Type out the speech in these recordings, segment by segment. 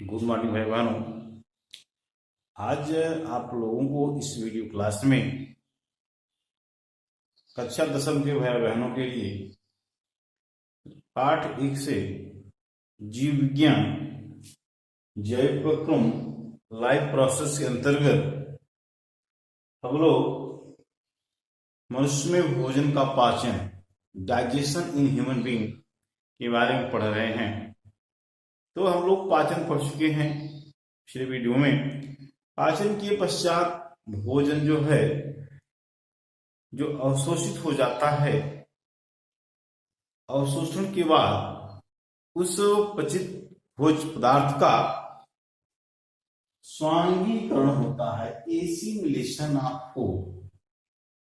Good morning भाई बहनों। आज आप लोगों को इस वीडियो क्लास में कक्षा दसवीं के भाई बहनों के लिए पाठ 1 से जीव विज्ञान जैव प्रक्रम लाइफ प्रोसेस के अंतर्गत हम लोग मनुष्य में भोजन का पाचन डाइजेशन इन ह्यूमन बीइंग के बारे में पढ़ रहे हैं। तो हम लोग पाचन पढ़ चुके हैं पिछले वीडियो में। पाचन के पश्चात भोजन जो है जो अवशोषित हो जाता है, अवशोषण के बाद उस पचित भोज्य पदार्थ का स्वांगीकरण होता है, एसिमिलेशन ऑफ फूड।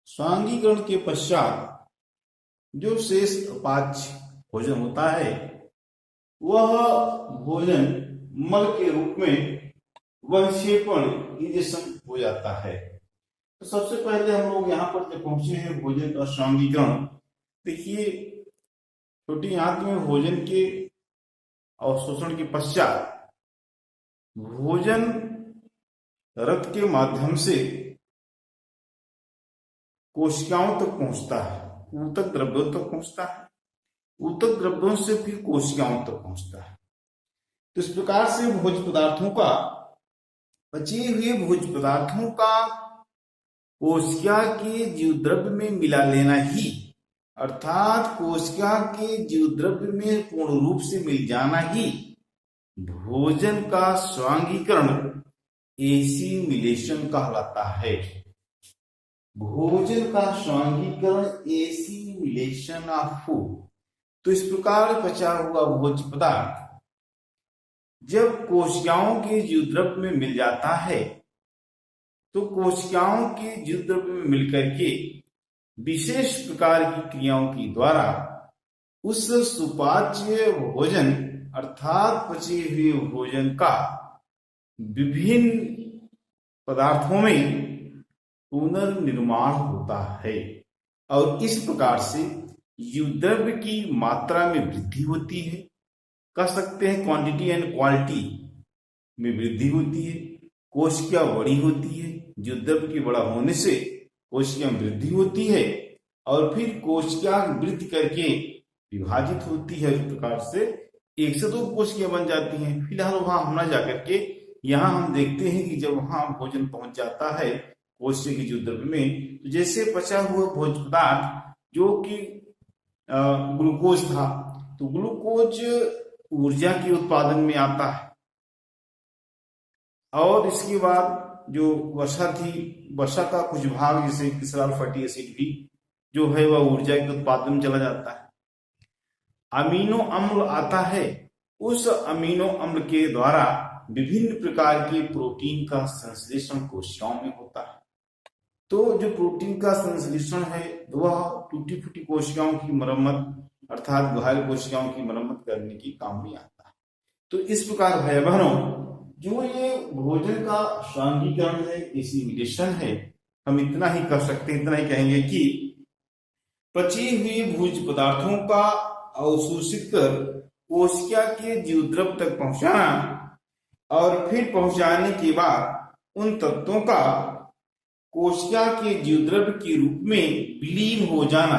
स्वांगीकरण के पश्चात जो शेष अपाच्य भोजन होता है वह भोजन मल के रूप में वक्षेपण इजेशन हो जाता है। तो सबसे पहले हम लोग यहाँ पर जब पहुंचे हैं भोजन का स्वांगीकरण, देखिए छोटी आंत में भोजन के अवशोषण के पश्चात भोजन रक्त के माध्यम से कोशिकाओं तक पहुंचता है, ऊतक द्रव्यों तक पहुंचता है, ऊतक द्रव्यों से फिर कोशिकाओं तक पहुंचता है। तो इस प्रकार से भोज्य पदार्थों का, बचे हुए भोज्य पदार्थों का कोशिका के जीवद्रव्य में मिला लेना ही, अर्थात कोशिका के जीवद्रव्य में पूर्ण रूप से मिल जाना ही भोजन का स्वांगीकरण एसिमिलेशन कहलाता है। भोजन का स्वांगीकरण एसिमिलेशन ऑफ फूड। तो इस प्रकार बचा हुआ भोज्य पदार्थ जब कोशिकाओं के जीवद्रव्य में मिल जाता है तो कोशिकाओं के जीवद्रव्य में मिलकर के विशेष प्रकार की क्रियाओं के द्वारा उस सुपाच्य भोजन अर्थात पचे हुए भोजन का विभिन्न पदार्थों में पुनर्निर्माण होता है और इस प्रकार से जीवद्रव्य की मात्रा में वृद्धि होती है। कह सकते हैं क्वांटिटी एंड क्वालिटी में वृद्धि होती है। कोशिका बड़ी होती है, जीवद्रव्य के बड़ा होने से कोशिका में वृद्धि होती है और फिर कोशिका वृद्धि करके विभाजित होती है। इस प्रकार से 1 से 2 कोशिकाएं बन जाती हैं। फिलहाल वहां हम ना जाकर के यहाँ हम देखते हैं कि जब वहां भोजन पहुंच जाता है कोशिका के जीवद्रव्य में, तो जैसे पचा हुआ भोज्य पदार्थ जो कि ग्लूकोज था, तो ग्लूकोज ऊर्जा के उत्पादन में आता है और इसके बाद जो वसा थी, वसा का कुछ भाग जैसे ग्लिसरॉल फैटी एसिड भी जो है वह ऊर्जा के उत्पादन में चला जाता है। अमीनो अम्ल आता है, उस अमीनो अम्ल के द्वारा विभिन्न प्रकार के प्रोटीन का संश्लेषण कोशिकाओं में होता है। तो जो प्रोटीन का संश्लेषण है वह टूटी फूटी कोशिकाओं की मरम्मत अर्थात घायल कोशिकाओं की मरम्मत करने की काम में आता है। तो इस प्रकार भाई बहनों जो ये भोजन का स्वांगीकरण है, एसिमिलेशन है, हम इतना ही कर सकते हैं, इतना ही कहेंगे कि पचे हुए भोज्य पदार्थों का अवशोषित कर कोशिका के जीवद्रव्य तक पहुंचाना और फिर पहुंचाने के बाद उन तत्वों का कोशिका के जीवद्रव्य के रूप में विलीन हो जाना,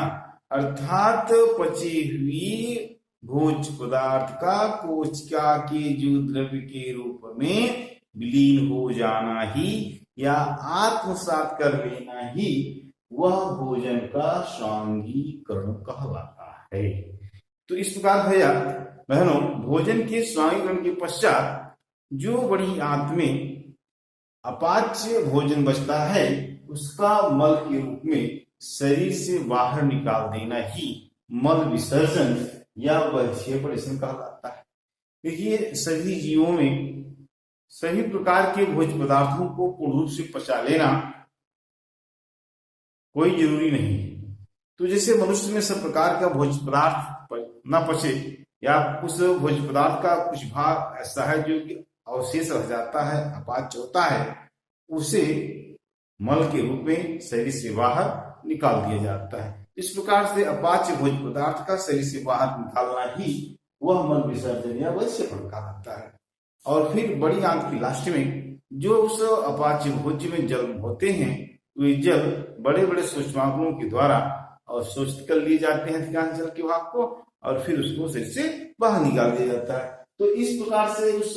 अर्थात पचे हुए भोज्य पदार्थ का कोशिका के जीवद्रव्य के रूप में विलीन हो जाना ही या आत्मसात कर लेना ही वह भोजन का स्वांगीकरण कहलाता है। तो इस प्रकार भैया बहनों भोजन के स्वांगीकरण के पश्चात जो बड़ी आंत में अपाच्य भोजन बचता है उसका मल के रूप में शरीर से बाहर निकाल देना ही मल विसर्जन या वक्षेपण कहलाता है। देखिए सभी जीवों में सभी प्रकार के भोज्य पदार्थों को पूर्ण रूप से पचा लेना कोई जरूरी नहीं है। तो जैसे मनुष्य में सब प्रकार का भोज्य पदार्थ न पचे या उस भोज्य पदार्थ का कुछ भाग ऐसा है जो कि अवशेष रह जाता है, अपाच्य होता है, उसे मल के रूप में शरीर से बाहर निकाल दिया जाता है। इस प्रकार से अपाच्य भोज्य पदार्थ का शरीर से बाहर निकालना ही वह मल विसर्जन या वक्षेपण कहलाता है। और फिर बड़ी आंत की लास्ट में जो उस अपाच्य भोज्य में जल होते हैं, वे जल बड़े बड़े सूक्ष्माणुओं के द्वारा और शोषित कर लिए जाते हैं अधिकांश जल के भाग को, और फिर उसको शरीर से बाहर निकाल दिया जाता है। तो इस प्रकार से उस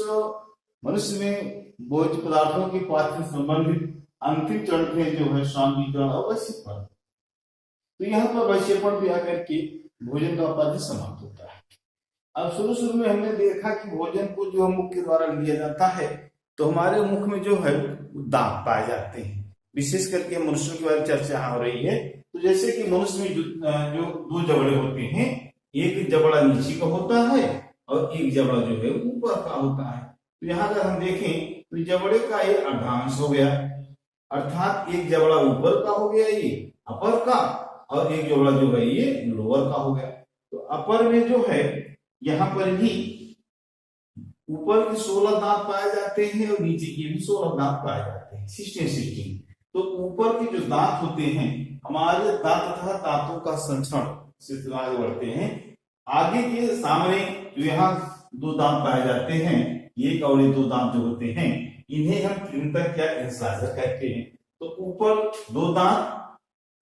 मनुष्य में भोज्य पदार्थों के पाचन से संबंधित अंतिम चरण में जो है सांद्रीकरण और वैश्यपण। तो यहाँ पर वैश्यपण भी आकर के भोजन का पाचन समाप्त होता है। अब शुरू में हमने देखा कि भोजन को जो मुख के द्वारा लिया जाता है, तो हमारे मुख में जो है दांत पाए जाते हैं। विशेष करके मनुष्यों के बारे में चर्चा हो रही है। तो जैसे कि मनुष्य में जो दो जबड़े होते हैं, एक जबड़ा नीचे का होता है और एक जबड़ा जो है ऊपर का होता है। तो यहाँ अगर हम देखें तो जबड़े का ये अर्धांश हो गया, अर्थात एक जबड़ा ऊपर का हो गया ये अपर का, और एक जबड़ा जो है ये लोअर का हो गया। तो अपर में जो है यहाँ पर भी ऊपर के 16 दांत पाए जाते हैं और नीचे के भी 16 दांत पाए जाते हैं, 16। तो ऊपर के जो दांत होते हैं, हमारे दांत तथा दांतों का संचरण से आगे बढ़ते हैं। आगे के सामने जो यहाँ 2 दांत पाए जाते हैं, एक और 2 दांत जो होते हैं, इन्हें हम कृंतक या इंसाइजर कहते हैं। तो ऊपर 2 दांत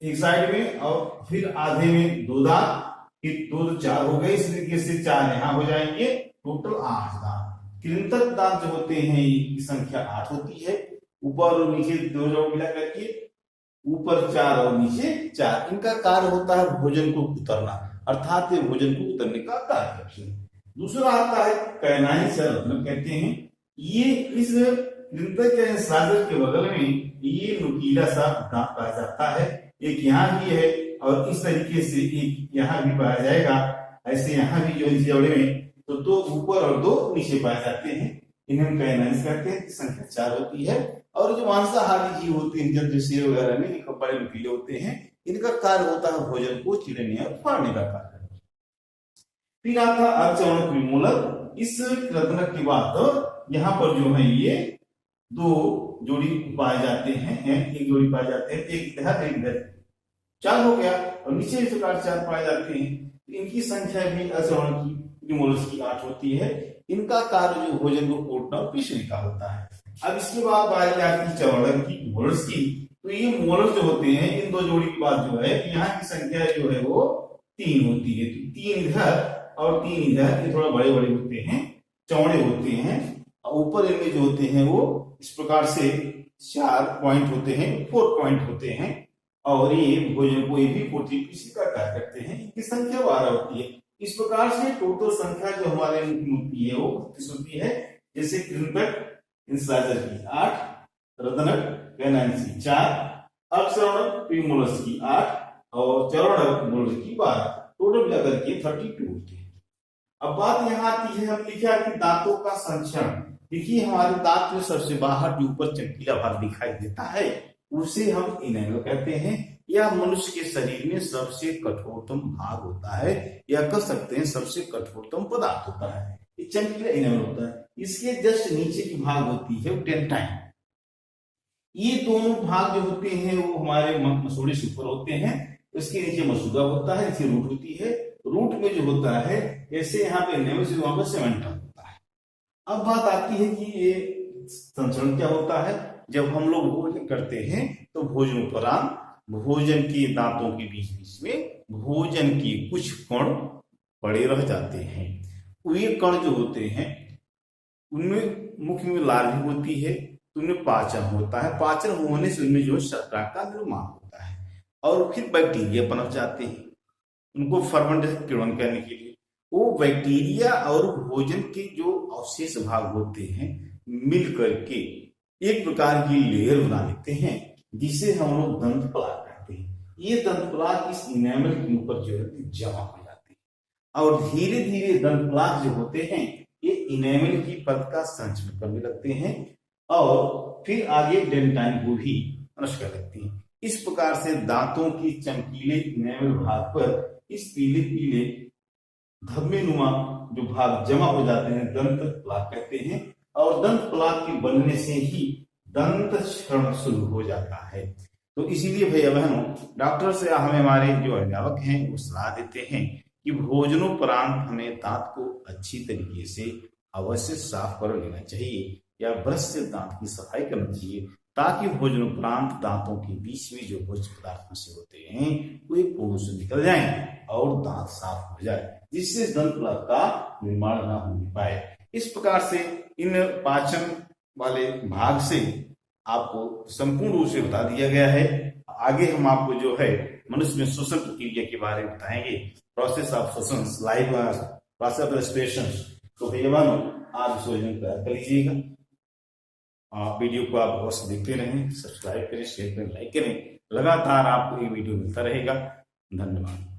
एक साइड में और फिर आधे में 2 दांत, फिर 2 तो 4 हो गए, इस तरीके से 4 यहाँ हो जाएंगे, टोटल 8 दांत। कृंतक दांत जो होते हैं इनकी संख्या 8 होती है। ऊपर और नीचे 2 जोड़ मिला करके ऊपर 4 और नीचे 4। इनका कार्य होता है भोजन को उतरना, अर्थात ये भोजन को उतरने का कार्य करते हैं। दूसरा आता है कैनाइन रत्न कहते हैं। ये इस कृंतक या इंसाइजर के बगल में ये नुकीला सा दांत पाया जाता है। एक यहाँ भी है और इस तरीके से एक यहाँ भी पाया जाएगा। ऐसे यहाँ भी जो इस जबड़े में तो 2 ऊपर और 2 नीचे पाए जाते हैं, इन्हें हम कैनाइन्स कहते हैं। संख्या 4 होती है। और जो मांसाहारी जीव होते हैं जैसे शेर वगैरह में इनके बड़े नुकीले होते हैं, इनका कार्य होता है भोजन को चिरने और फाड़ने का कार्य। फिर आता अर्धचर्वणक विमूलक। इस रत्नक के बाद यहाँ पर जो है ये 2 जोड़ी पाए जाते हैं, एक जोड़ी पाए जाते हैं, एक इधर एक इधर, 4 हो गया। और नीचे इस प्रकार 4 पाए जाते हैं। इनकी संख्या भी अर्धचर्वणक की विमूलक की 8 होती है। इनका कार्य जो भोजन को कोटना और पीसने का होता है। अब इसके बाद बारी आती है चर्वणक की, मोलस की। तो ये मोलस जो होते हैं, इन 2 जोड़ी के बाद जो है यहाँ की संख्या जो है वो 3 होती है। तो 3 इधर और 3 इधर, ये थोड़ा बड़े बड़े होते हैं, चौड़े होते हैं। ऊपर इनमें जो होते हैं वो इस प्रकार से 4 पॉइंट होते हैं, 4 पॉइंट होते हैं। और ये भोजन को ये भी पोटी पीसी का कार्य करते हैं। इनकी संख्या 12 होती है। इस प्रकार से टोटल संख्या जो हमारे होती है वो 32 होती है। जैसे कृंतक इंसाइजर की 8, रत्नक कैनाइन्स की 4, अर्धचर्वणक विमूलक की 8 और चर्वणक मोलस की 12, टोटल मिलाकर के 32 होते हैं। अब बात यहाँ आती है, हम लिखा कि दांतों का संचरण। देखिए हमारे दांत में सबसे बाहर जो ऊपर चमकीला भाग दिखाई देता है उसे हम इनेमल कहते हैं। यह मनुष्य के शरीर में सबसे कठोरतम भाग होता है, या कह सकते हैं सबसे कठोरतम पदार्थ होता है। ये चमकीला इनेमल होता है। इसके जस्ट नीचे की भाग होती है डेंटाइन। ये दोनों भाग जो होते हैं वो हमारे मसूड़े से ऊपर होते हैं। इसके नीचे मसूड़ा होता है, नीचे रूट होती है। रूट में जो होता है जैसे यहाँ पे नेवस वहां पर सेमेंटम होता है। अब बात आती है कि ये संचरण क्या होता है। जब हम लोग भोजन करते हैं तो भोजन उपरांत भोजन के दांतों के बीच बीच में भोजन के कुछ कण पड़े रह जाते हैं। वे कण जो होते हैं उनमें मुख में लाली होती है, तो उनमें पाचन होता है। पाचन होने से उनमें जो शर्करा का निर्माण होता है और फिर बैक्टीरिया पनप जाते हैं उनको फर्मेंटेशन किण्वन करने के लिए। वो बैक्टीरिया और भोजन के जो अवशेष भाग होते हैं मिल करके एक प्रकार की लेयर बना लेते हैं, जिसे हम लोग दंत पलाक कहते हैं। ये दंत पलाक इस इनेमल के ऊपर जो है जमा हो जाते हैं और धीरे धीरे दंत पलाक जो होते हैं ये इनेमल की परत का संचरण करने लगते हैं और फिर आगे डेंटाइन को भी नष्ट कर लगती हैं। इस प्रकार से दांतों की चमकीले इनेमल भाग पर इस पीले पीले धब्बे नुमा जो भाग जमा हो जाते हैं दंत पलाक कहते हैं। और दंत पलाक के बनने से ही दंत क्षरण शुरू हो जाता है। तो इसीलिए भैया बहनों डॉक्टर से हमें हमारे जो अभिभावक हैं वो सलाह देते हैं कि भोजनोपरांत हमें दांत को अच्छी तरीके से अवश्य साफ कर लेना चाहिए या ब्रश से दांत की सफाई करनी चाहिए, ताकि भोजन उपरांत दांतों के बीच में जो भोज्य पदार्थ फंसे होते हैं वे पूर्ण से निकल जाएं और दांत साफ हो जाए, जिससे दंत फलक का निर्माण न होने पाए। इस प्रकार से इन पाचन वाले भाग से आपको संपूर्ण रूप से बता दिया गया है। आगे हम आपको जो है मनुष्य में श्वसन प्रक्रिया के बारे में बताएंगे, प्रोसेस ऑफ श्वसन, लाइव प्रोसेस ऑफ रेस्पिरेशन। तो भैया बहनों, आप इस योजना तैयार कर लीजिएगा। वीडियो को आप अवश्य देखते रहें, सब्सक्राइब करें, शेयर करें, लाइक करें। लगातार आपको ये वीडियो मिलता रहेगा। धन्यवाद।